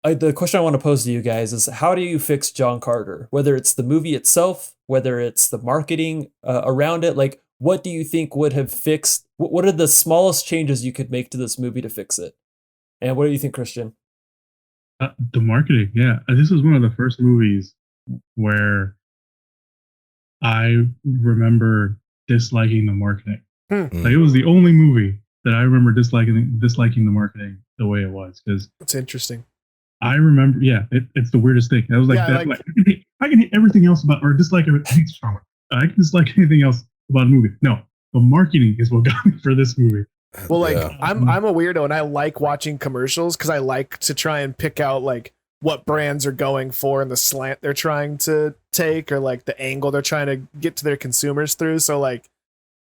the question I want to pose to you guys is, how do you fix John Carter? Whether it's the movie itself, whether it's the marketing around it, like what do you think would have fixed? What are the smallest changes you could make to this movie to fix it? And what do you think, Christian? The marketing, yeah. This was one of the first movies where I remember disliking the marketing. Like, it was the only movie that I remember disliking the marketing the way it was, because that's interesting. I remember, it's the weirdest thing. I was like, I can hate everything else about, or dislike everything. I can dislike anything else about a movie. No, the marketing is what got me for this movie. Well, like I'm a weirdo and I like watching commercials because I like to try and pick out like what brands are going for and the slant they're trying to take, or like the angle they're trying to get to their consumers through. So like,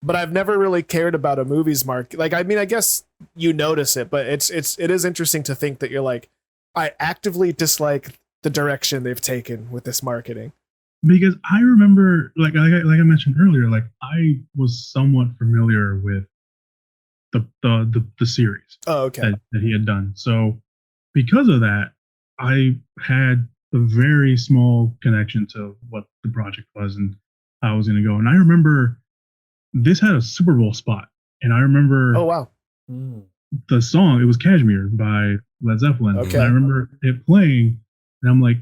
but I've never really cared about a movie's market. Like, I mean, I guess you notice it, but it is interesting to think that you're like, I actively dislike the direction they've taken with this marketing. Because I remember, like I mentioned earlier, like I was somewhat familiar with the series. Oh, okay. That he had done. So because of that, I had a very small connection to what the project was and how I was going to go. And I remember this had a Super Bowl spot, and I remember. Oh wow. The song, it was Kashmir by Led Zeppelin. Okay. And I remember it playing, and I'm like,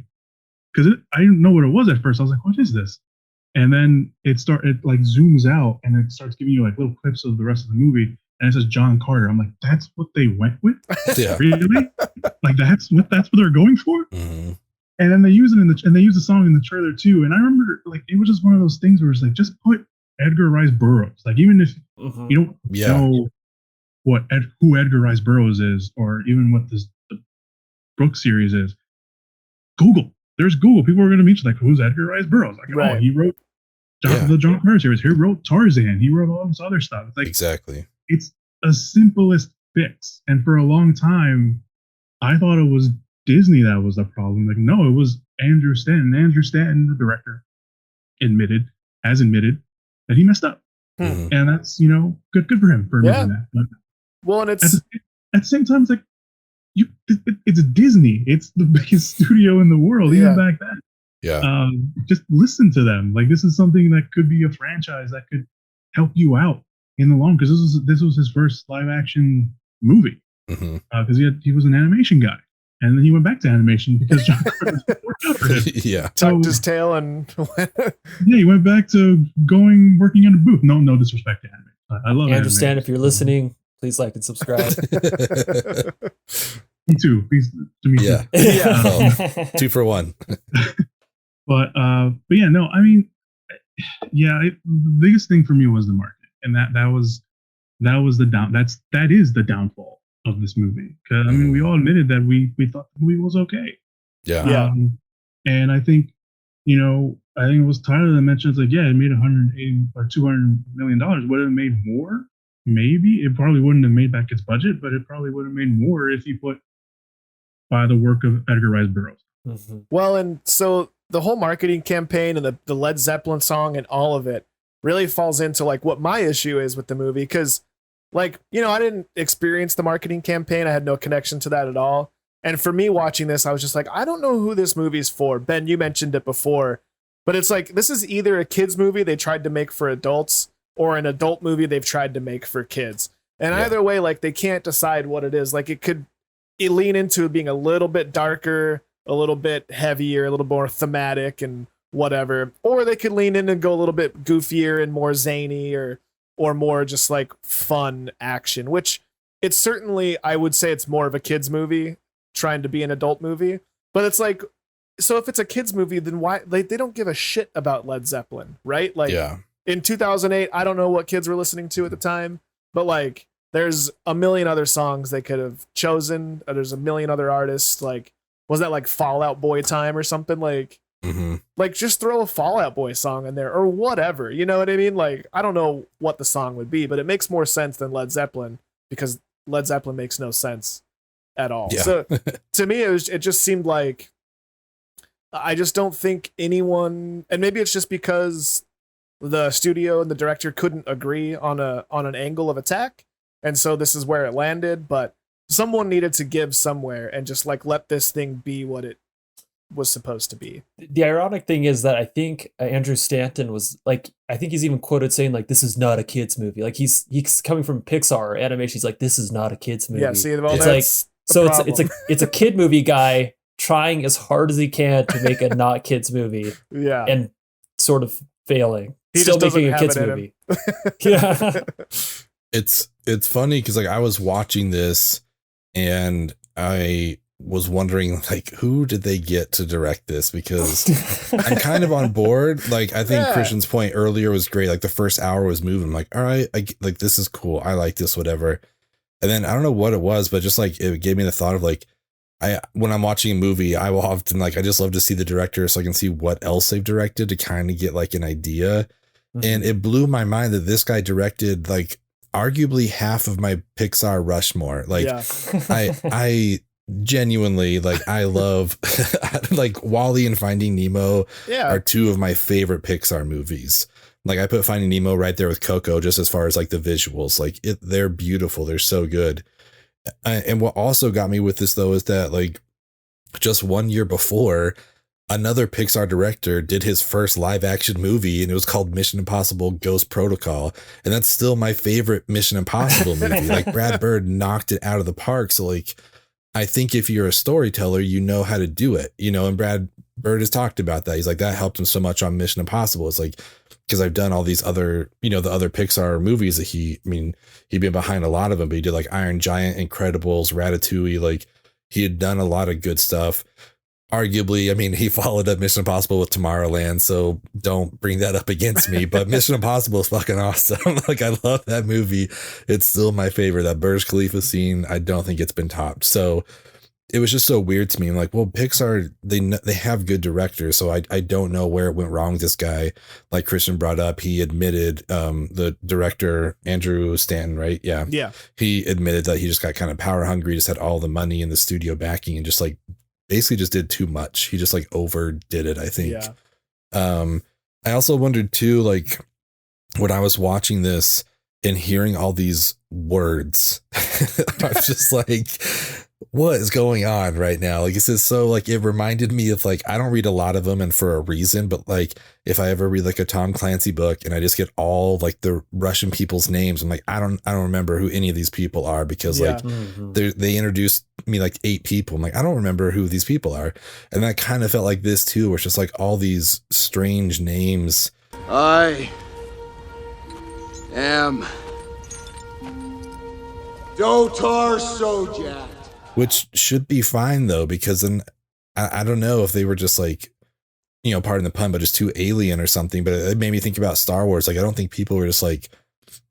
because I didn't know what it was at first. I was like, what is this? And then it like zooms out and it starts giving you like little clips of the rest of the movie, and it says John Carter. I'm like, that's what they went with? Yeah. Really? Like that's what they're going for? Mm-hmm. And then they use it and they use the song in the trailer too. And I remember like it was just one of those things where it's like, just put Edgar Rice Burroughs. Like, even if you don't know who Edgar Rice Burroughs is, or even what the book series is, Google. There's Google. People are going to meet you like, who's Edgar Rice Burroughs? Like, oh, he wrote the John Carter series. He wrote Tarzan. He wrote all this other stuff. It's like, exactly. It's a simplest fix. And for a long time, I thought it was Disney that was the problem. Like, no, it was Andrew Stanton. Andrew Stanton, the director, admitted that he messed up. And that's, good for him for admitting that. But well, and it's at the same time, it's like, it's Disney. It's the biggest studio in the world, even back then. Yeah. Just listen to them. Like, this is something that could be a franchise that could help you out in the long, because this was his first live action movie. Because he was an animation guy, and then he went back to animation because John Carter worked out for him. Yeah, tucked his tail and he went back to working in a booth. No disrespect to anime. I love. I understand if you're listening. Please like and subscribe. Me too. Please to me. Yeah. Too. Yeah. 2 for 1. But yeah, no. I mean, the biggest thing for me was the market, and that was that is the downfall of this movie. Because I mean, we all admitted that we thought the movie was okay. Yeah. And I think it was Tyler that mentioned, it's like, it made $180 or $200 million. Would it have made more? Maybe. It probably wouldn't have made back its budget, but it probably would have made more if you put by the work of Edgar Rice Burroughs. Well, and so the whole marketing campaign and the Led Zeppelin song and all of it really falls into like what my issue is with the movie. Because like, I didn't experience the marketing campaign. I had no connection to that at all. And for me watching this, I was just like, I don't know who this movie's for. Ben, you mentioned it before, but it's like, this is either a kid's movie they tried to make for adults, or an adult movie they've tried to make for kids. And either way, like, they can't decide what it is. Like, it lean into being a little bit darker, a little bit heavier, a little more thematic and whatever. Or they could lean in and go a little bit goofier and more zany, or more just like fun action, which it's certainly, I would say it's more of a kid's movie trying to be an adult movie. But it's like, so if it's a kid's movie, then why they don't give a shit about Led Zeppelin, right? Like, in 2008, I don't know what kids were listening to at the time, but like, there's a million other songs they could have chosen. There's a million other artists. Like, was that like Fall Out Boy time or something? Like, like just throw a Fall Out Boy song in there or whatever. You know what I mean? Like, I don't know what the song would be, but it makes more sense than Led Zeppelin, because Led Zeppelin makes no sense at all. Yeah. So to me, it just seemed like, I just don't think anyone, and maybe it's just because the studio and the director couldn't agree on an angle of attack, and so this is where it landed. But someone needed to give somewhere and just like let this thing be what it was supposed to be. The ironic thing is that I think Andrew Stanton was like, I think he's even quoted saying like, "This is not a kids movie." Like he's coming from Pixar animation. He's like, "This is not a kids movie." Yeah, see, well, it's that's like so it's a kid movie guy trying as hard as he can to make a not kids movie. Yeah, and sort of failing. He Still just making a doesn't kids have it movie. Yeah. It's funny because like I was watching this and I was wondering like who did they get to direct this, because I'm kind of on board. Like I think Christian's point earlier was great. Like the first hour was moving. I'm like, all right, like this is cool. I like this, whatever. And then I don't know what it was, but just like it gave me the thought of like, when I'm watching a movie, I will often like I just love to see the director so I can see what else they've directed to kind of get like an idea. And it blew my mind that this guy directed like arguably half of my Pixar Rushmore. Like I genuinely like I love like Wall-E and Finding Nemo are two of my favorite Pixar movies. Like I put Finding Nemo right there with Coco just as far as like the visuals. Like they're beautiful. They're so good. And what also got me with this though is that like just 1 year before, another Pixar director did his first live action movie, and it was called Mission Impossible Ghost Protocol. And that's still my favorite Mission Impossible movie. Like Brad Bird knocked it out of the park. So like, I think if you're a storyteller, you know how to do it, you know, and Brad Bird has talked about that. He's like, that helped him so much on Mission Impossible. It's like, because I've done all these other, you know, the other Pixar movies that he'd been behind a lot of them, but he did like Iron Giant, Incredibles, Ratatouille. Like he had done a lot of good stuff. Arguably, I mean, he followed up Mission Impossible with Tomorrowland, so don't bring that up against me. But Mission Impossible is fucking awesome. Like, I love that movie. It's still my favorite. That Burj Khalifa scene, I don't think it's been topped. So it was just so weird to me. I'm like, well, Pixar, they have good directors, so I don't know where it went wrong with this guy. Like Christian brought up, he admitted, the director, Andrew Stanton, right? Yeah. He admitted that he just got kind of power hungry, just had all the money in the studio backing and just like basically just did too much. He just like overdid it, I think. I also wondered too, like when I was watching this and hearing all these words, I was just like, what is going on right now? Like, it's just so like, it reminded me of like, I don't read a lot of them and for a reason, but like if I ever read like a Tom Clancy book and I just get all like the Russian people's names, I'm like, I don't remember who any of these people are, because like they introduced me like 8 people. I'm like, I don't remember who these people are. And that kind of felt like this too, where it's just like all these strange names. I am Dotar Sojak. Which should be fine though, because then I don't know if they were just like, you know, pardon the pun, but just too alien or something. But it made me think about Star Wars. Like, I don't think people were just like,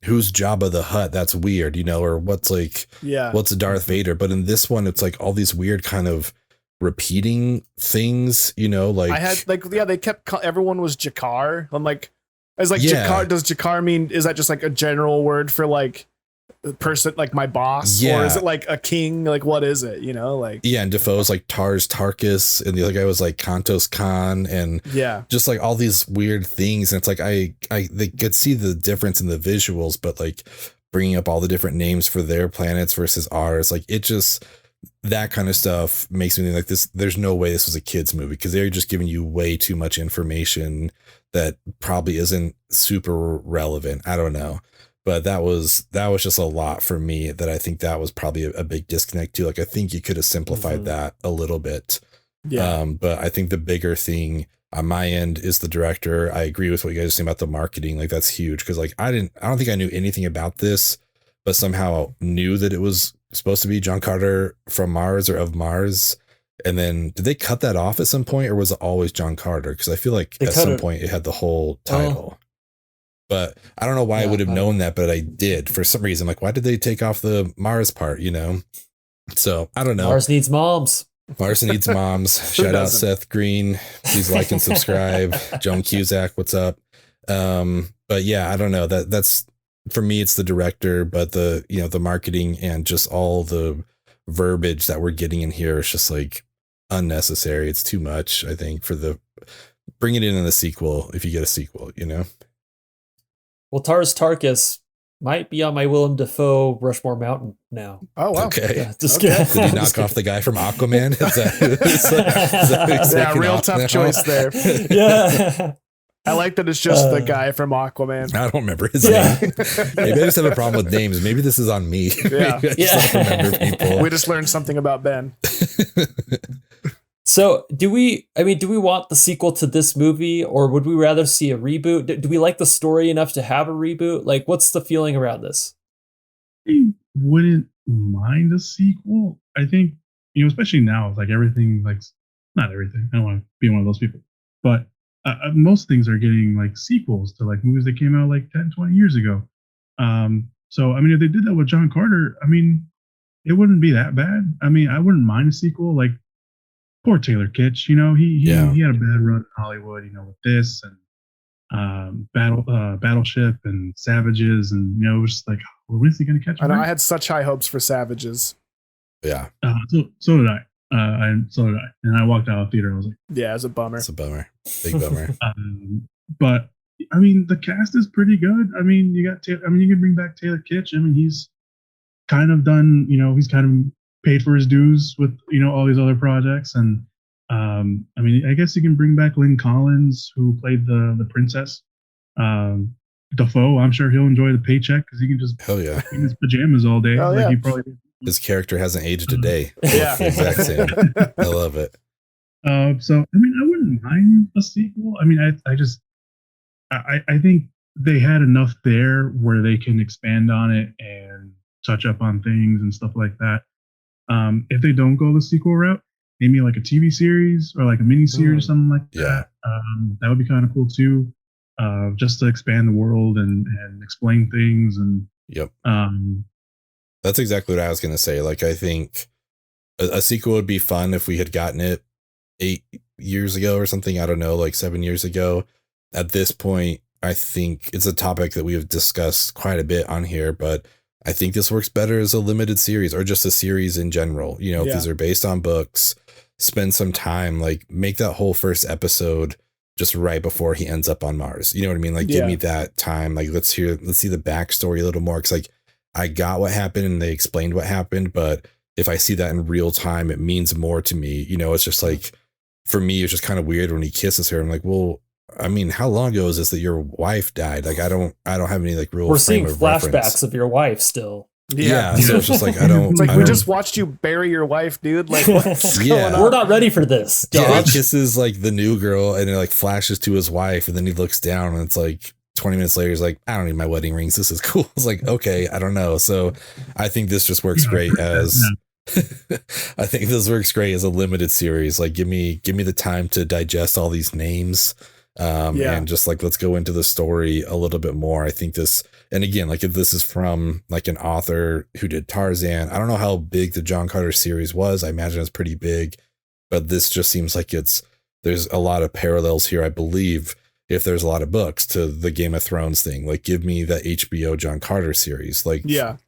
who's Jabba the Hutt? That's weird, you know, or what's like, what's a Darth Vader? But in this one, it's like all these weird kind of repeating things, you know, like I had like, they kept, everyone was Jakar. I'm like, I was like, Jakar, does Jakar mean, is that just like a general word for like, person like my boss, or is it like a king? Like, what is it, you know? Like, and Defoe's like Tars Tarkus, and the other guy was like Kantos Khan, and just like all these weird things. And it's like they could see the difference in the visuals, but like bringing up all the different names for their planets versus ours, like it just, that kind of stuff makes me think like this, there's no way this was a kid's movie, because they're just giving you way too much information that probably isn't super relevant. I don't know. But that was just a lot for me, that I think that was probably a big disconnect too. Like, I think you could have simplified that a little bit. But I think the bigger thing on my end is the director. I agree with what you guys are saying about the marketing. Like, that's huge. Because like, I don't think I knew anything about this, but somehow knew that it was supposed to be John Carter from Mars or of Mars. And then did they cut that off at some point, or was it always John Carter? Because I feel like at some point it had the whole title. But I don't know why I would have known that, but I did for some reason. Like, why did they take off the Mars part, you know? So I don't know. Mars needs moms. Mars needs moms. Shout out Seth Green. Please like and subscribe. Joan Cusack, what's up? But yeah, I don't know. That's for me, it's the director, but the, you know, the marketing and just all the verbiage that we're getting in here is just like unnecessary. It's too much, I think, for bring it in a sequel if you get a sequel, you know? Well, Tars Tarkus might be on my Willem Dafoe Rushmore Mountain now. Oh wow. Okay. Yeah, just Okay. kidding. Did he knock off the guy from Aquaman? Is that Yeah, real tough choice there. Yeah. I like that it's just the guy from Aquaman. I don't remember his name. Maybe I just have a problem with names. Maybe this is on me. Yeah. Maybe I just don't remember people. We just learned something about Ben. So do we want the sequel to this movie, or would we rather see a reboot? Do we like the story enough to have a reboot? Like, what's the feeling around this? I wouldn't mind a sequel. I think, especially now, like everything, like not everything. I don't want to be one of those people, but most things are getting like sequels to like movies that came out like 10, 20 years ago. So, I mean, if they did that with John Carter, I mean, it wouldn't be that bad. I mean, I wouldn't mind a sequel. Like, poor Taylor Kitsch, he had a bad run in Hollywood, with this and Battleship and Savages, and it was just like, when is he going to catch? I know I had such high hopes for Savages. Yeah. So did I. And I walked out of the theater. I was like, yeah, it's a bummer. It's a bummer. Big bummer. But I mean, the cast is pretty good. I mean, you can bring back Taylor Kitsch. I mean, he's kind of done, he's kind of paid for his dues with, all these other projects. And I mean, I guess you can bring back Lynn Collins, who played the princess. Defoe, I'm sure he'll enjoy the paycheck because he can just Hell yeah. in his pajamas all day. Hell yeah. He probably. His character hasn't aged a day. Yeah. The exact same. I love it. So I mean, I wouldn't mind a sequel. I mean, I think they had enough there where they can expand on it and touch up on things and stuff like that. If they don't go the sequel route, maybe like a TV series or like a mini series or something like that. That would be kind of cool too. Just to expand the world and explain things and. Yep. That's exactly what I was going to say. Like, I think a sequel would be fun if we had gotten it 8 years ago or something. I don't know, like 7 years ago. At this point, I think it's a topic that we have discussed quite a bit on here, but I think this works better as a limited series or just a series in general. If these are based on books, spend some time, like make that whole first episode just right before he ends up on Mars. You know what I mean? Like, give me that time. Like, let's see the backstory a little more. 'Cause like, I got what happened and they explained what happened, but if I see that in real time, it means more to me. It's just like, for me, it's just kind of weird when he kisses her. I'm like, well, I mean, how long ago is this that your wife died? Like, I don't have any like real. We're seeing flashbacks reference. of your wife still. Yeah. So it's just like, I don't. It's like, I we don't, just watched you bury your wife, dude. Like, what's going on? We're not ready for this. Yeah, he kisses like the new girl and it like flashes to his wife and then he looks down and it's like 20 minutes later, he's like, I don't need my wedding rings. This is cool. It's like, okay, I don't know. So I think this just works great as I think this works great as a limited series. Like, give me the time to digest all these names. And just like, let's go into the story a little bit more. I think this, and again, like if this is from like an author who did Tarzan, I don't know how big the John Carter series was. I imagine it's pretty big, but this just seems like there's a lot of parallels here. I believe if there's a lot of books to the Game of Thrones thing, like give me the HBO John Carter series. Like,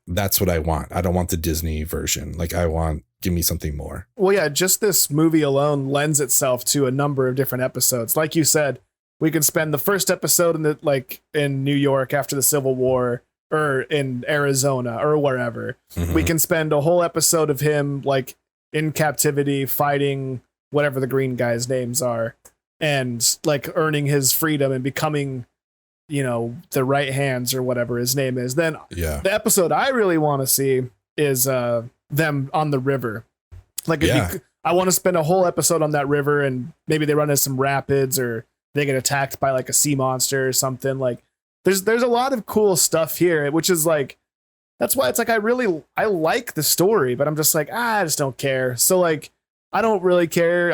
that's what I want. I don't want the Disney version. Like give me something more. Well, yeah, just this movie alone lends itself to a number of different episodes. Like you said, we can spend the first episode in New York after the Civil War or in Arizona or wherever. Mm-hmm. We can spend a whole episode of him like in captivity fighting whatever the green guys' names are and like earning his freedom and becoming, the right hands or whatever his name is. Then the episode I really want to see is them on the river. Like, I want to spend a whole episode on that river and maybe they run into some rapids or they get attacked by like a sea monster or something. Like there's a lot of cool stuff here, which is like, that's why it's like, I like the story, but I'm just like, I just don't care. So like, I don't really care.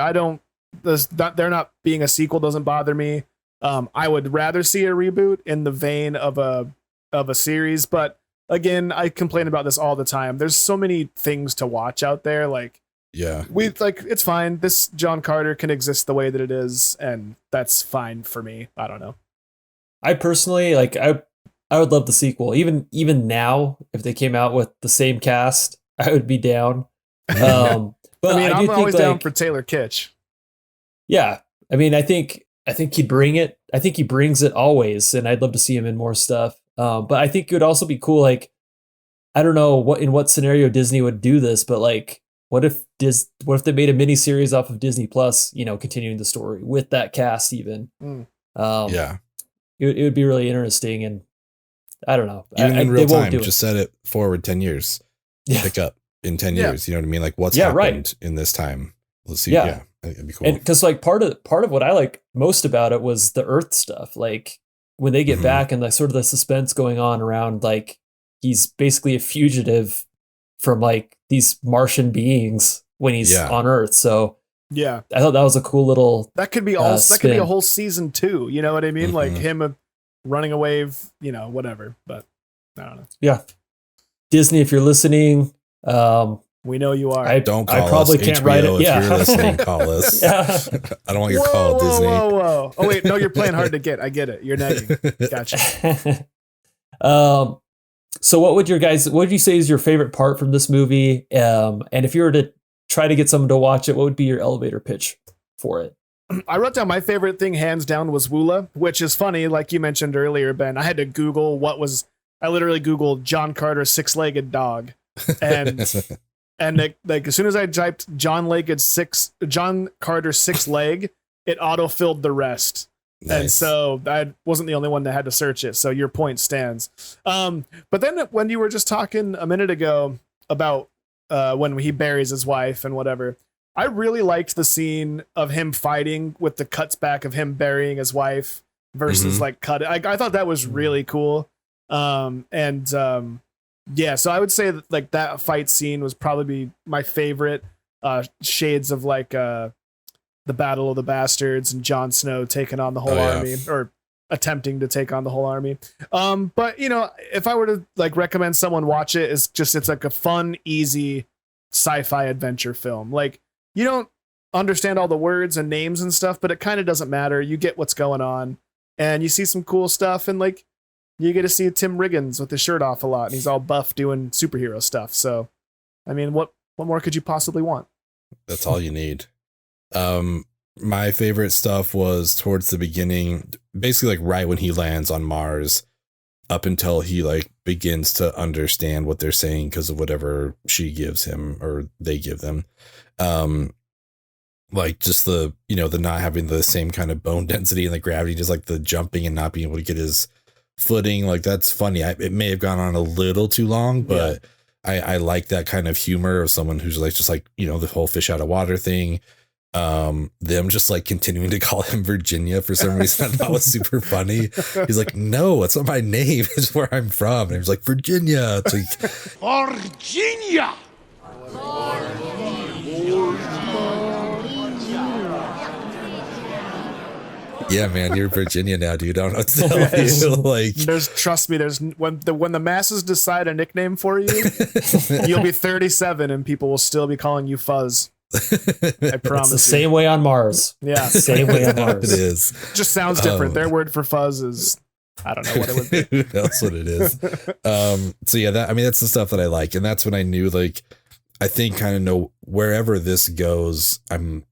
They're not being a sequel doesn't bother me. I would rather see a reboot in the vein of a series, but again, I complain about this all the time. There's so many things to watch out there. Like, it's fine. This John Carter can exist the way that it is, and that's fine for me. I don't know. I personally I would love the sequel. Even now, if they came out with the same cast, I would be down. But I'm always down for Taylor Kitsch. Yeah, I mean, I think he'd bring it. I think he brings it always, and I'd love to see him in more stuff. But I think it would also be cool. Like, I don't know in what scenario Disney would do this, but like, what if they made a mini series off of Disney Plus, continuing the story with that cast even? Yeah. It would be really interesting, and I don't know. Even in real time, just set it forward 10 years. Yeah. Pick up in 10 years. You know what I mean? Like what's happened in this time. Let's see. Yeah. It'd be cool. And because like part of what I like most about it was the Earth stuff. Like when they get back and like sort of the suspense going on around like he's basically a fugitive from like these Martian beings when he's on Earth. So yeah, I thought that was a cool little. That could be that could be a whole season 2. You know what I mean? Like him running away, whatever. But I don't know. Yeah, Disney, if you're listening, we know you are. I probably us. can't HBO, write it. If you're listening, call us. I don't want your call, Disney. Whoa. Oh wait, no, you're playing hard to get. I get it. You're nagging. Gotcha. So what would you say is your favorite part from this movie? And if you were to try to get someone to watch it, what would be your elevator pitch for it? I wrote down my favorite thing, hands down, was Woola, which is funny. Like you mentioned earlier, Ben, I had to Google I literally Googled John Carter six-legged dog. And like as soon as I typed John Carter six leg, it auto-filled the rest. Nice. And so I wasn't the only one that had to search it. So your point stands. But then when you were just talking a minute ago about when he buries his wife and whatever, I really liked the scene of him fighting with the cuts back of him burying his wife versus like cut. I thought that was really cool. So I would say that like that fight scene was probably my favorite. Shades of like the Battle of the Bastards and Jon Snow taking on the whole army, or attempting to take on the whole army. But if I were to like recommend someone watch it, it's like a fun, easy sci-fi adventure film. Like you don't understand all the words and names and stuff, but it kind of doesn't matter. You get what's going on and you see some cool stuff, and like you get to see Tim Riggins with his shirt off a lot, and he's all buff doing superhero stuff. So, I mean, what more could you possibly want? That's all you need. My favorite stuff was towards the beginning, basically like right when he lands on Mars, up until he like begins to understand what they're saying because of whatever she gives him or they give them. Like just the not having the same kind of bone density and the gravity, just like the jumping and not being able to get his footing. Like that's funny. It may have gone on a little too long, but I like that kind of humor of someone who's like, just like, the whole fish out of water thing. Them just like continuing to call him Virginia for some reason. I thought was super funny. He's like, no, it's not my name. It's where I'm from. And he was like, Virginia. It's like, Virginia. yeah, man, you're Virginia now, dude. I don't know what to tell you. Like, trust me, when the masses decide a nickname for you, you'll be 37 and people will still be calling you Fuzz. I promise. It's the same way on Mars. Yeah, same way on Mars. It is. Just sounds different. Their word for fuzz is, I don't know what it would be. That's what it is. So yeah, that's the stuff that I like, and that's when I knew, like, I think kind of know wherever this goes, I'm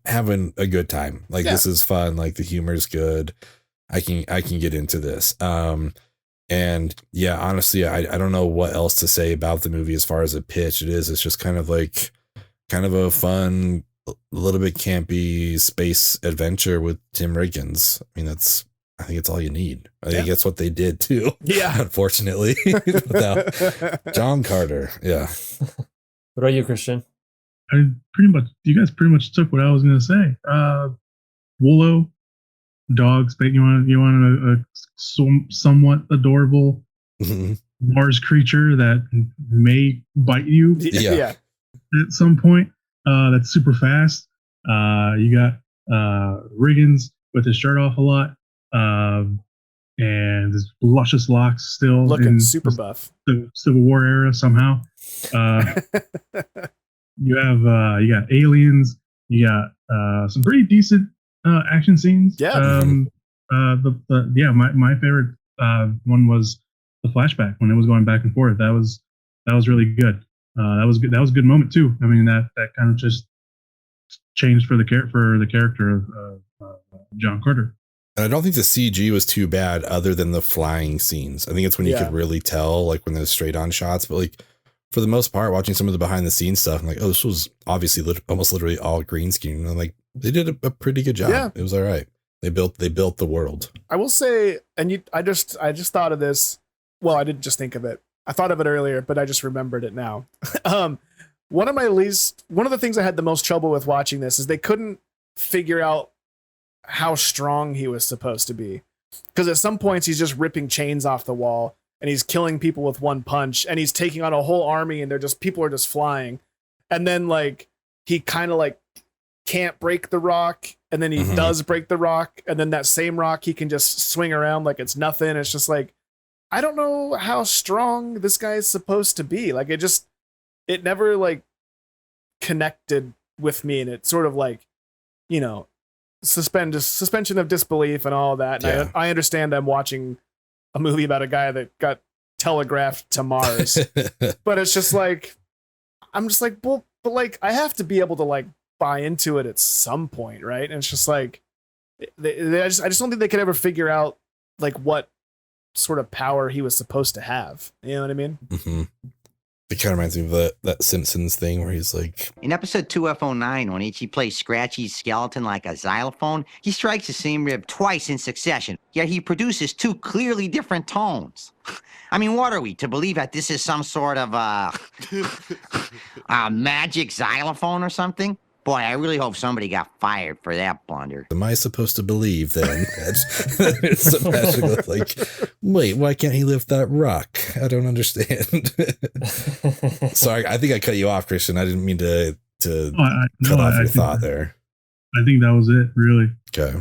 having a good time. Like this is fun. Like the humor is good. I can get into this. And yeah, honestly, I don't know what else to say about the movie as far as a pitch. It's just kind of a fun, a little bit campy space adventure with Tim Riggins. I mean, I think it's all you need. I think that's what they did too. Yeah. Unfortunately, without John Carter. Yeah. What about you, Christian? You guys pretty much took what I was going to say. Woolo, dogs, but you want a somewhat adorable Mars creature that may bite you. Yeah. At some point, that's super fast. You got Riggins with his shirt off a lot, and his luscious locks still looking super buff. The Civil War era somehow. You got aliens. You got some pretty decent action scenes. Yeah. My favorite one was the flashback when it was going back and forth. That was really good. That was good. That was a good moment too. I mean, that kind of just changed for the character of John Carter. And I don't think the CG was too bad other than the flying scenes. I think it's when you could really tell, like when there's straight on shots. But like for the most part, watching some of the behind the scenes stuff, I'm like, oh, this was obviously almost literally all green screen. And I'm like, they did a pretty good job. Yeah. It was all right. They built the world. I will say, and I just thought of this. Well, I didn't just think of it. I thought of it earlier, but I just remembered it now. One of the things I had the most trouble with watching this is they couldn't figure out how strong he was supposed to be. Because at some points he's just ripping chains off the wall and he's killing people with one punch and he's taking on a whole army and people are just flying. And then like he kind of like can't break the rock and then he does break the rock and then that same rock he can just swing around like it's nothing. It's just like, I don't know how strong this guy is supposed to be. Like it never like connected with me, and it's sort of like, you know, suspension of disbelief and all that. And I understand I'm watching a movie about a guy that got telegraphed to Mars, but it's just like, I'm just like, well, but like I have to be able to like buy into it at some point, right? And it's just like, I just don't think they could ever figure out like what sort of power he was supposed to have. You know what I mean? Mm-hmm. It kind of reminds me of that Simpsons thing where he's like... In episode 2F09, when Ichi plays Scratchy's skeleton like a xylophone, he strikes the same rib twice in succession, yet he produces two clearly different tones. I mean, what are we, to believe that this is some sort of a magic xylophone or something? Boy, I really hope somebody got fired for that blunder. Am I supposed to believe then that it's a magical, like, wait, why can't he lift that rock? I don't understand. Sorry, I think I cut you off, Christian. I didn't mean to cut off your thought there. I think that was it, really. Okay.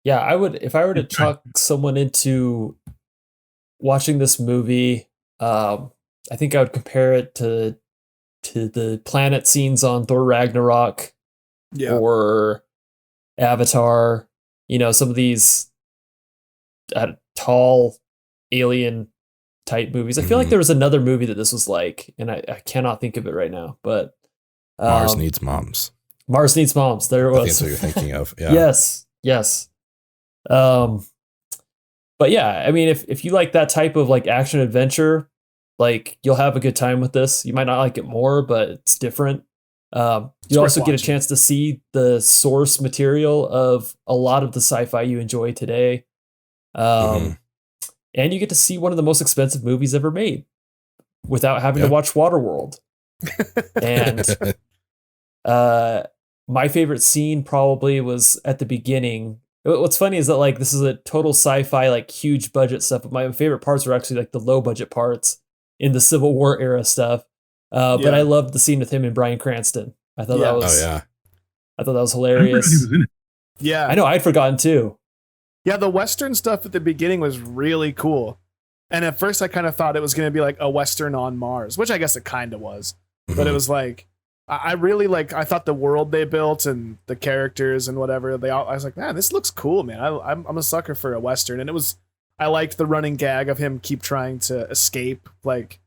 Yeah, I would, if I were to talk someone into watching this movie, I think I would compare it to the planet scenes on Thor Ragnarok or Avatar, you know, some of these tall alien type movies. I feel like there was another movie that this was like, and I cannot think of it right now, but Mars Needs Moms. Mars Needs Moms. There it was. I think that's what you're thinking of. Yeah. Yes. But yeah, I mean, if you like that type of like action adventure, like you'll have a good time with this. You might not like it more, but it's different. You also get a chance to see the source material of a lot of the sci-fi you enjoy today. And you get to see one of the most expensive movies ever made without having to watch Waterworld. And my favorite scene probably was at the beginning. What's funny is that like this is a total sci-fi, like huge budget stuff, but my favorite parts were actually like the low budget parts in the Civil War era stuff. But I loved the scene with him and Bryan Cranston. I thought that was I thought that was hilarious. Yeah. I know, I'd forgotten too. Yeah, the Western stuff at the beginning was really cool. And at first I kind of thought it was going to be like a Western on Mars, which I guess it kind of was. But it was like, I really like, I thought the world they built and the characters and whatever, I was like, man, this looks cool, man. I'm a sucker for a Western. And I liked the running gag of him keep trying to escape. Like,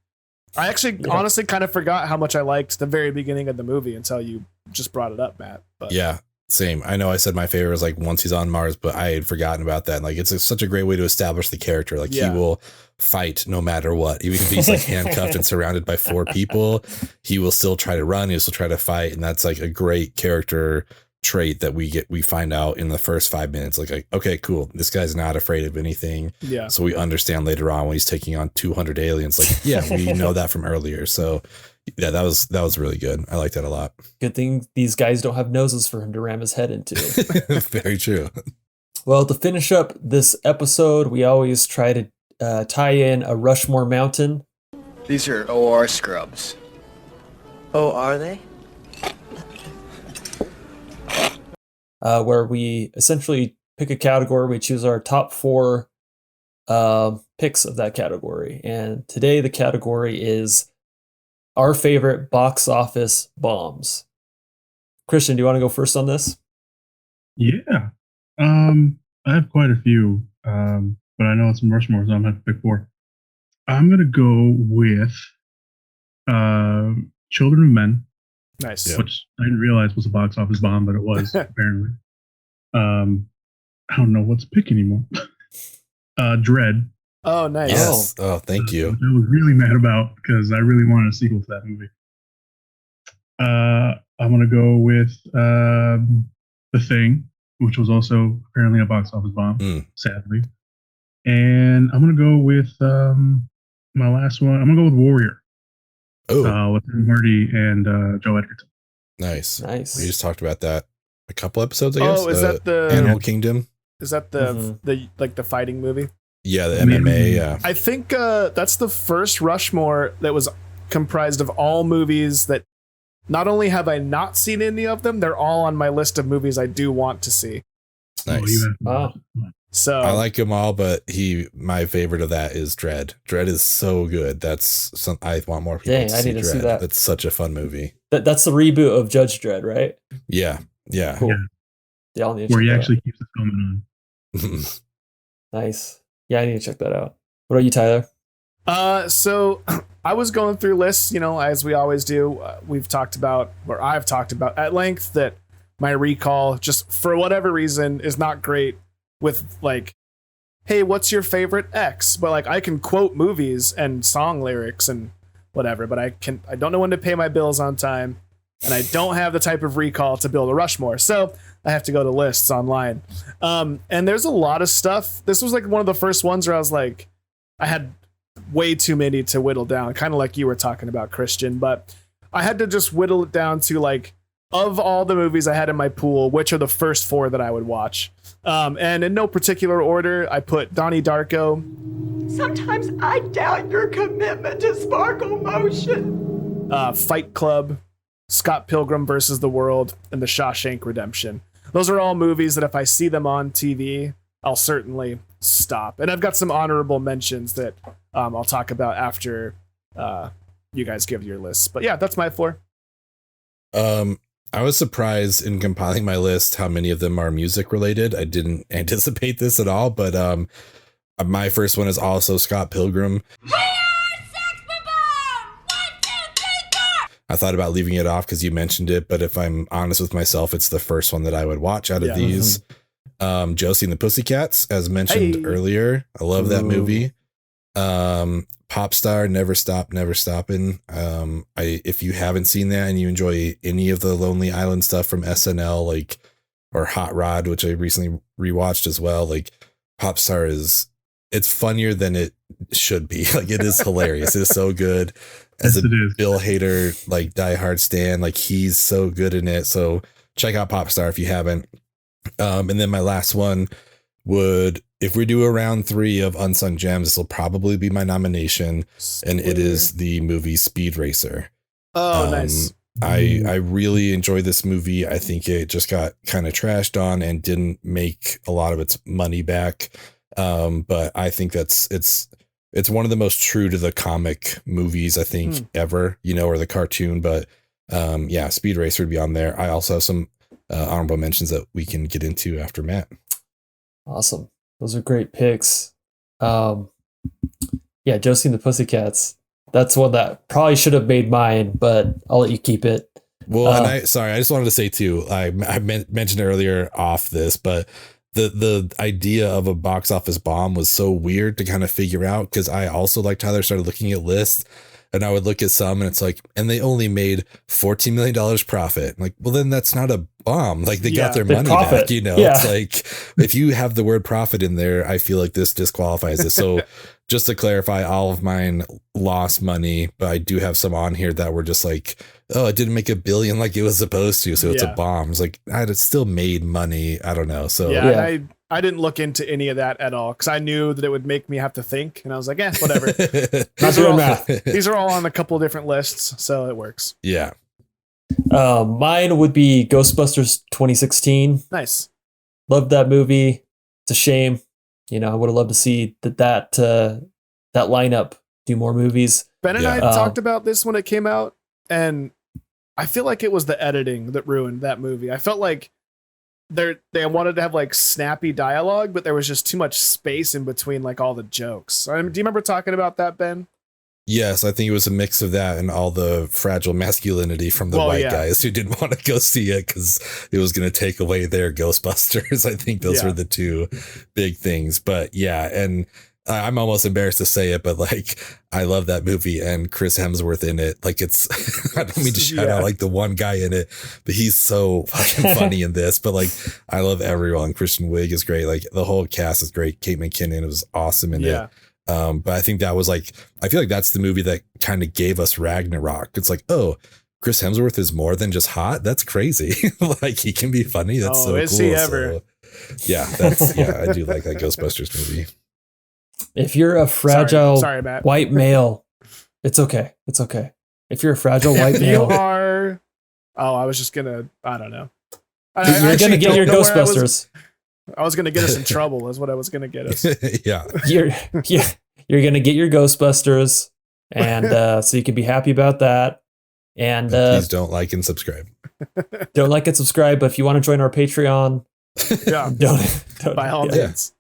I actually honestly kind of forgot how much I liked the very beginning of the movie until you just brought it up, Matt. But yeah, same. I know I said my favorite was like once he's on Mars, but I had forgotten about that. And like, it's such a great way to establish the character. Like he will fight no matter what. Even if he's like handcuffed and surrounded by 4 people, he will still try to run. He'll still try to fight. And that's like a great character trait that we find out in the first 5 minutes. Like, okay, cool, this guy's not afraid of anything. Yeah, so we understand later on when he's taking on 200 aliens, like, yeah, we know that from earlier. So yeah, that was really good. I like that a lot. Good thing these guys don't have noses for him to ram his head into. Very true. Well, to finish up this episode, we always try to tie in a Rushmore Mountain. These are OR scrubs. Oh, are they? Where we essentially pick a category. We choose our top 4 picks of that category. And today the category is our favorite box office bombs. Christian, do you want to go first on this? Yeah. I have quite a few, but I know it's in Rushmore, so I'm going to have to pick 4. I'm going to go with Children of Men. Nice. Which I didn't realize was a box office bomb, but it was apparently. I don't know what's pick anymore. Dread. Oh, nice. Yes. Oh, thank you. I was really mad about because I really wanted a sequel to that movie. I'm gonna go with The Thing, which was also apparently a box office bomb, sadly. And I'm gonna go with my last one. I'm gonna go with Warrior. Oh, with Tim Hardy and Joe Edgerton. Nice. We just talked about that a couple episodes, I guess. Oh, is that the Animal Kingdom? Is that the the fighting movie? Yeah, the MMA. Yeah. I think that's the first Rushmore that was comprised of all movies that not only have I not seen any of them, they're all on my list of movies I do want to see. Nice. So I like them all, but my favorite of that is Dread. Dread is so good. That's I want more people to see Dread. that. It's such a fun movie. That's the reboot of Judge Dredd, right? Yeah. Yeah. Cool. Yeah, I'll need to where check he that actually keeps the filming on. Nice. Yeah, I need to check that out. What about you, Tyler? So I was going through lists, as we always do. I've talked about at length that my recall, just for whatever reason, is not great with like, hey, what's your favorite X? But like, I can quote movies and song lyrics and whatever, but I don't know when to pay my bills on time, and I don't have the type of recall to build a Rushmore. So I have to go to lists online. And there's a lot of stuff. This was like one of the first ones where I was like, I had way too many to whittle down, kind of like you were talking about, Christian, but I had to just whittle it down to like, of all the movies I had in my pool, which are the first 4 that I would watch. And in no particular order, I put Donnie Darko. Sometimes I doubt your commitment to sparkle motion. Fight Club, Scott Pilgrim versus the World, and The Shawshank Redemption. Those are all movies that if I see them on TV, I'll certainly stop. And I've got some honorable mentions that I'll talk about after you guys give your lists. But yeah, that's my 4. I was surprised in compiling my list how many of them are music related. I didn't anticipate this at all, but my first one is also Scott Pilgrim. I thought about leaving it off because you mentioned it, but if I'm honest with myself, it's the first one that I would watch out of these. Josie and the Pussycats, as mentioned earlier. I love that movie. POPSTAR, Never Stop, Never Stoppin'. If you haven't seen that and you enjoy any of the Lonely Island stuff from SNL, or Hot Rod, which I recently rewatched as well, POPSTAR it's funnier than it should be. It is hilarious. It is so good. As a Bill Hader, diehard stan, he's so good in it. So check out POPSTAR if you haven't. And then my last one if we do a round 3 of Unsung Gems, this will probably be my nomination. And it is the movie Speed Racer. Oh, nice. I really enjoyed this movie. I think it just got kind of trashed on and didn't make a lot of its money back. But I think it's one of the most true to the comic movies, I think, ever, or the cartoon. But yeah, Speed Racer would be on there. I also have some honorable mentions that we can get into after Matt. Awesome. Those are great picks. Yeah, Josie and the Pussycats. That's one that probably should have made mine, but I'll let you keep it. Well, and I just wanted to say too, I mentioned earlier off this, but the idea of a box office bomb was so weird to kind of figure out, because I also, like Tyler, started looking at lists, and I would look at some and it's and they only made $14 million profit. I'm like, well, then that's not a bomb. They got their money back, Yeah. It's if you have the word profit in there, I feel like this disqualifies it. So just to clarify, all of mine lost money, but I do have some on here that were just oh, it didn't make $1 billion like it was supposed to. So it's a bomb. It's it still made money. I don't know. So I didn't look into any of that at all because I knew that it would make me have to think, and I was like, whatever. These are all on a couple of different lists, so it works. Yeah. Mine would be Ghostbusters 2016. Nice. Loved that movie. It's a shame. I would have loved to see that lineup do more movies. Ben and I talked about this when it came out, and I feel like it was the editing that ruined that movie. I felt like they wanted to have snappy dialogue, but there was just too much space in between all the jokes. Do you remember talking about that, Ben? Yes, I think it was a mix of that and all the fragile masculinity from the white guys who didn't want to go see it because it was going to take away their Ghostbusters. I think those were the two big things. But yeah, and I'm almost embarrassed to say it, but like I love that movie and Chris Hemsworth in it. Like it's, I don't mean to shout out like the one guy in it, but he's so fucking funny in this. But like I love everyone. Kristen Wiig is great. Like the whole cast is great. Kate McKinnon was awesome in it. But I think that was like, I feel like that's the movie that kind of gave us Ragnarok. It's like, oh, Chris Hemsworth is more than just hot. That's crazy. Like he can be funny. That's so is cool. He ever? So, yeah, I do like that Ghostbusters movie. If you're a fragile white male, it's okay. It's okay. If you're a fragile white male, you are. Oh, I was just gonna. I don't know. You're gonna get your Ghostbusters. I was gonna get us in trouble. Is what I was gonna get us. You're gonna get your Ghostbusters, and so you can be happy about that. And please don't like and subscribe. Don't like and subscribe. But if you want to join our Patreon, don't by all means.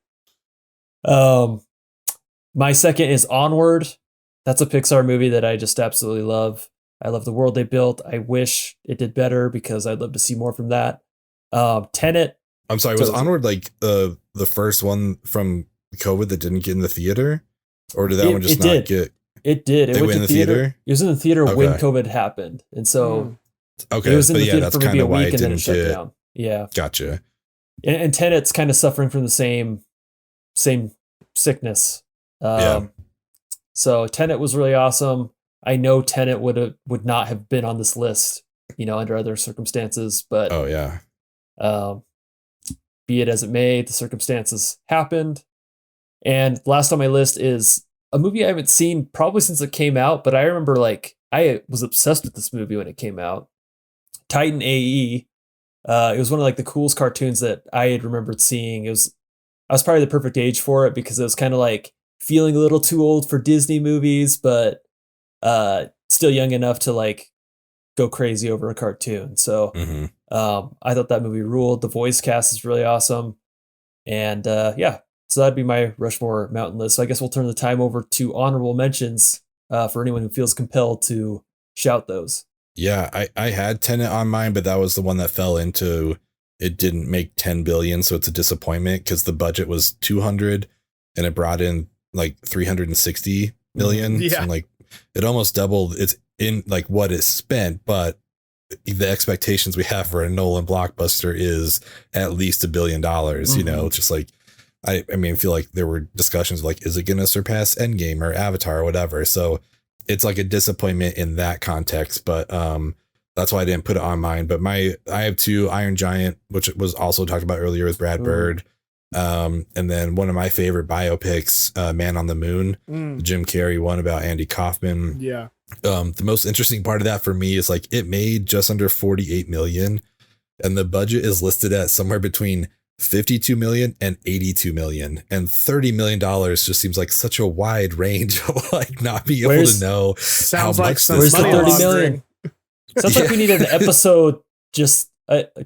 My second is Onward. That's a Pixar movie that I just absolutely love. I love the world they built. I wish it did better because I'd love to see more from that. Tenet. I'm sorry, was Onward like the first one from COVID that didn't get in the theater? Or did that one just not get? It did. It went in the theater? It was in the theater when COVID happened. And so it was in the theater that's for maybe a why week it and then it didn't shut get down. Yeah. Gotcha. And Tenet's kind of suffering from the same sickness. So Tenet was really awesome. I know Tenet would not have been on this list, under other circumstances, but be it as it may, the circumstances happened. And last on my list is a movie I haven't seen probably since it came out, but I remember I was obsessed with this movie when it came out. Titan AE. It was one of the coolest cartoons that I had remembered seeing. I was probably the perfect age for it because it was kind of feeling a little too old for Disney movies, but still young enough to go crazy over a cartoon. So I thought that movie ruled. The voice cast is really awesome. And so that'd be my Rushmore Mountain list. So I guess we'll turn the time over to honorable mentions for anyone who feels compelled to shout those. Yeah, I had Tenet on mine, but that was the one that fell into it didn't make 10 billion, so it's a disappointment because the budget was 200 and it brought in 360 million. Yeah. So it almost doubled. It's in what it spent, but the expectations we have for a Nolan blockbuster is at least $1 billion. Just I feel like there were discussions is it going to surpass Endgame or Avatar or whatever? So it's a disappointment in that context, but that's why I didn't put it on mine. But I have two: Iron Giant, which was also talked about earlier with Brad Bird. And then one of my favorite biopics, Man on the Moon, the Jim Carrey one about Andy Kaufman. Yeah. The most interesting part of that for me is it made just under 48 million and the budget is listed at somewhere between 52 million and 82 million, and $30 million just seems like such a wide range of not being able to know how much where's the 30 million. Sounds like we need an episode, just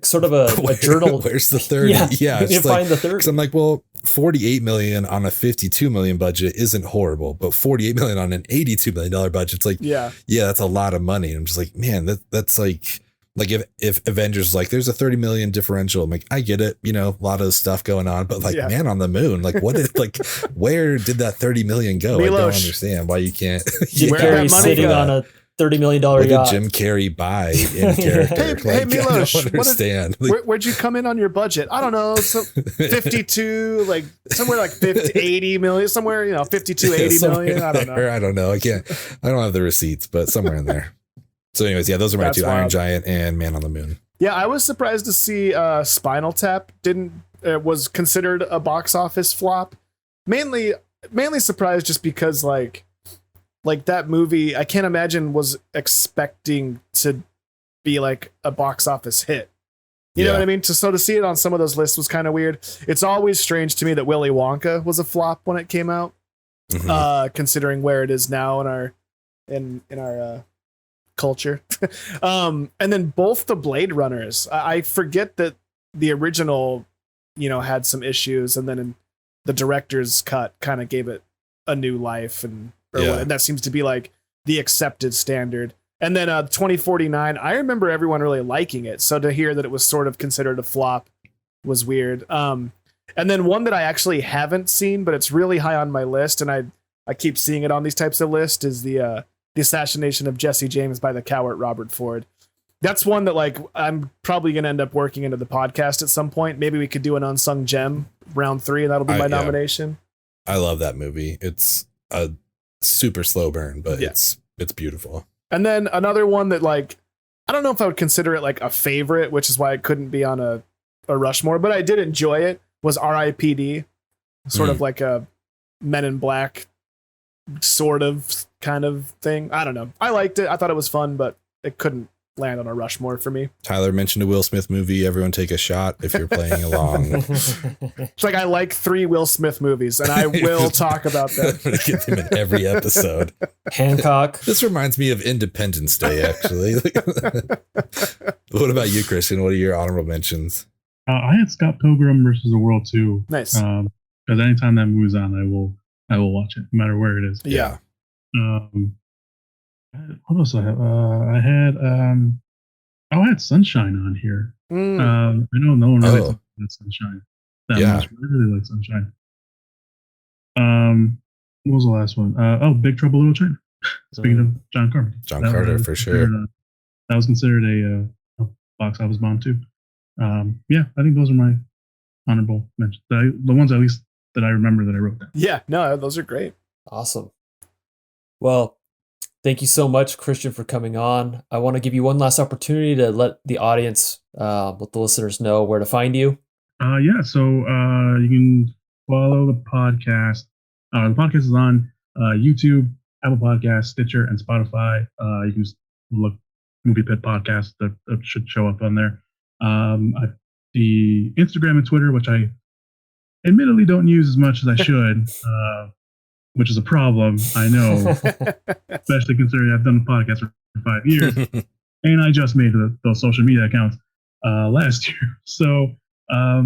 sort of a journal. Where's the 30? Yeah, you find the 30. I'm well, 48 million on a 52 million budget isn't horrible, but 48 million on an $82 million budget, it's that's a lot of money. And I'm just man, that's if Avengers there's a 30 million differential, I'm I get it, a lot of stuff going on, but Man on the Moon, what did where did that 30 million go? Milosh. I don't understand why you can't. Jim Carrey sitting on a $30 million what yacht. did Jim Carrey buy in character? Hey Milosh, I don't understand. Where'd you come in on your budget? I don't know, 52, somewhere 50, 80 million, somewhere 52, 80 million. I don't know. I don't know. I don't have the receipts, but somewhere in there. So anyways, those are my two: Iron Giant and Man on the Moon. Yeah, I was surprised to see Spinal Tap was considered a box office flop. Mainly surprised just because that movie, I can't imagine was expecting to be a box office hit. You know what I mean? So to see it on some of those lists was kind of weird. It's always strange to me that Willy Wonka was a flop when it came out, considering where it is now in our culture. And then both the Blade Runners, I forget that the original had some issues, and then the director's cut kind of gave it a new life, and and that seems to be like the accepted standard. And then 2049, I remember everyone really liking it. So to hear that it was sort of considered a flop was weird. And then one that I actually haven't seen, but it's really high on my list, and I keep seeing it on these types of lists, is the assassination of Jesse James by the coward Robert Ford. That's one that like I'm probably going to end up working into the podcast at some point. Maybe we could do an unsung gem round 3, and that'll be my nomination. I love that movie. It's a super slow burn, but it's beautiful. And then another one that like, I don't know if I would consider it like a favorite, which is why it couldn't be on a Rushmore, but I did enjoy it, was R.I.P.D. Sort of like a Men in Black sort of kind of thing. I don't know. I liked it. I thought it was fun, but it couldn't land on a Rushmore for me. Tyler mentioned a Will Smith movie. Everyone take a shot if you're playing along. It's like I like 3 Will Smith movies, and I will talk about them. Get them in every episode. Hancock. This reminds me of Independence Day, actually. What about you, Christian? What are your honorable mentions? I had Scott Pilgrim versus the World 2. Nice. Because anytime that movie's on, I will watch it, no matter where it is. Yeah. What else I have? I had Sunshine on here. I know no one really talks about Sunshine. That much. I really like Sunshine. What was the last one? Big Trouble in Little China. Speaking of John Carpenter. John Carter, for sure. That was considered a box office bomb too. I think those are my honorable mentions. The ones at least that I remember that I wrote down. Yeah, no, those are great. Awesome. Well, thank you so much, Christian, for coming on. I want to give you one last opportunity to let the audience, let the listeners know where to find you. So you can follow the podcast. The podcast is on YouTube, Apple Podcasts, Stitcher, and Spotify. You can just look Movie Pit Podcast. That should show up on there. The Instagram and Twitter, which I admittedly don't use as much as I should, which is a problem, I know, especially considering I've done the podcast for 5 years, and I just made those social media accounts last year. So I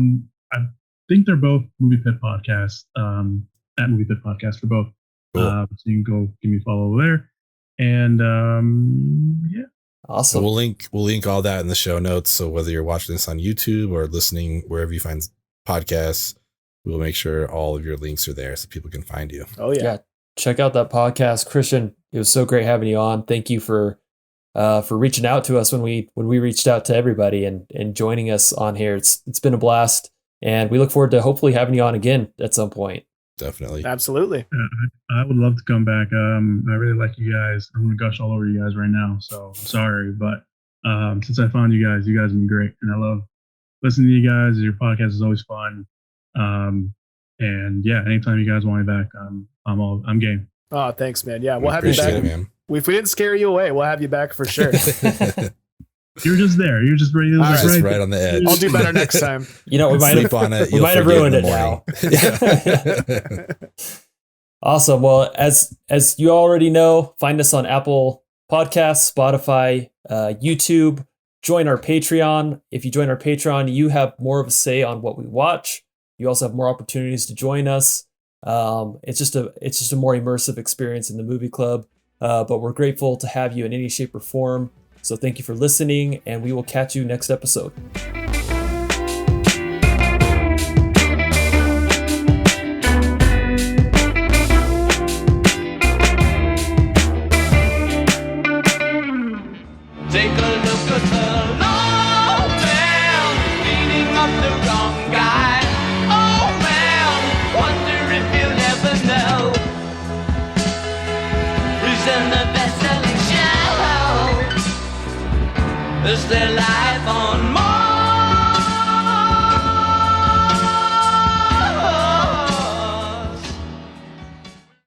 think they're both Movie Pit Podcasts, at Movie Pit Podcast for both. Cool. So you can go give me a follow there. And Awesome. We'll link all that in the show notes. So whether you're watching this on YouTube or listening wherever you find podcasts, we'll make sure all of your links are there so people can find you. Oh yeah. Check out that podcast, Christian. It was so great having you on. Thank you for reaching out to us when we reached out to everybody and joining us on here. It's been a blast, and we look forward to hopefully having you on again at some point. Definitely. Absolutely. I would love to come back. I really like you guys. I'm going to gush all over you guys right now, so I'm sorry. But since I found you guys have been great. And I love listening to you guys. Your podcast is always fun. And yeah, anytime you guys want me back, I'm game. Oh, thanks, man. Yeah, we'll have you back. It, man. If we didn't scare you away, we'll have you back for sure. You're just there. You're just ready. Right on the edge. I'll do better next time. You know, we might have ruined it now. Awesome. Well, as you already know, find us on Apple Podcasts, Spotify, YouTube. Join our Patreon. If you join our Patreon, you have more of a say on what we watch. You also have more opportunities to join us. It's just a more immersive experience in the movie club. But we're grateful to have you in any shape or form. So thank you for listening, and we will catch you next episode. Take a look at the long man beating up the wrong guy. Oh man, wonder if you'll ever know who's in the best-selling show. Is there life on